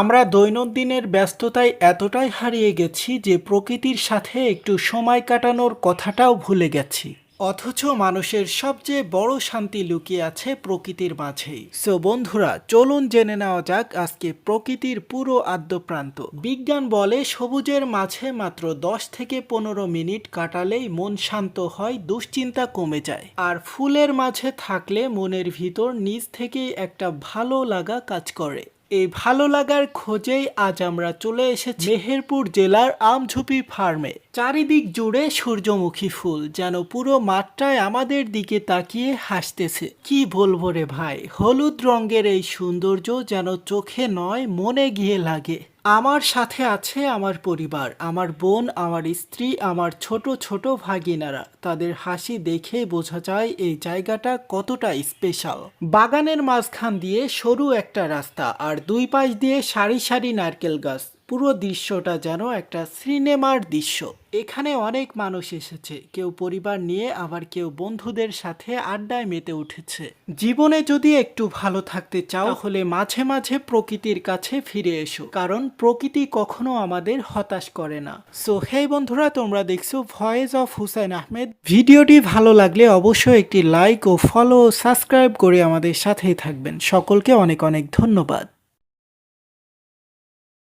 আমরা দৈনন্দিনের ব্যস্ততায় এতটাই হারিয়ে গেছি যে প্রকৃতির সাথে একটু সময় কাটানোর কথাটাও ভুলে গেছি। অথচ মানুষের সবচেয়ে বড় শান্তি লুকিয়ে আছে প্রকৃতির মাঝেই। সো বন্ধুরা, চলুন জেনে নেওয়া যাক আজকে প্রকৃতির পুরো আদ্যপ্রান্ত। বিজ্ঞান বলে সবুজের মাঝে মাত্র 10 থেকে 15 মিনিট কাটালেই মন শান্ত হয়, দুশ্চিন্তা কমে যায়। আর ফুলের মাঝে থাকলে মনের ভিতর নিজ থেকেই একটা ভালো লাগা কাজ করে। এই ভালো লাগার খোঁজেই আজ আমরা চলে এসেছি মেহেরপুর জেলার আমঝুপি ফার্মে। চারিদিক জুড়ে সূর্যমুখী ফুল, যেন পুরো মাঠটায় আমাদের দিকে তাকিয়ে হাসতেছে। কি বলবো রে ভাই, হলুদ রঙের এই সৌন্দর্য যেন চোখে নয় মনে গিয়ে লাগে। আমার সাথে আছে আমার পরিবার, আমার বোন, আমার স্ত্রী, আমার ছোট ছোট ভাগিনারা। তাদের হাসি দেখে বোঝা যায় এই জায়গাটা কতটা স্পেশাল। বাগানের মাঝখান দিয়ে সরু একটা রাস্তা, আর দুই পাশ দিয়ে সারি সারি নারকেল গাছ। পুরো দৃশ্যটা যেন একটা সিনেমার দৃশ্য। এখানে অনেক মানুষ এসেছে, কেউ পরিবার নিয়ে, আবার কেউ বন্ধুদের সাথে আড্ডায় মেতে উঠেছে। জীবনে যদি একটু ভালো থাকতে চাও তাহলে মাঝে মাঝে প্রকৃতির কাছে ফিরে এসো, কারণ প্রকৃতি কখনো আমাদের হতাশ করে না। সো হে বন্ধুরা, তোমরা দেখছো ভয়েস অফ হুসাইন আহমেদ। ভিডিওটি ভালো লাগলে অবশ্যই একটি লাইক ও ফলো ও সাবস্ক্রাইব করে আমাদের সাথেই থাকবেন। সকলকে অনেক অনেক ধন্যবাদ।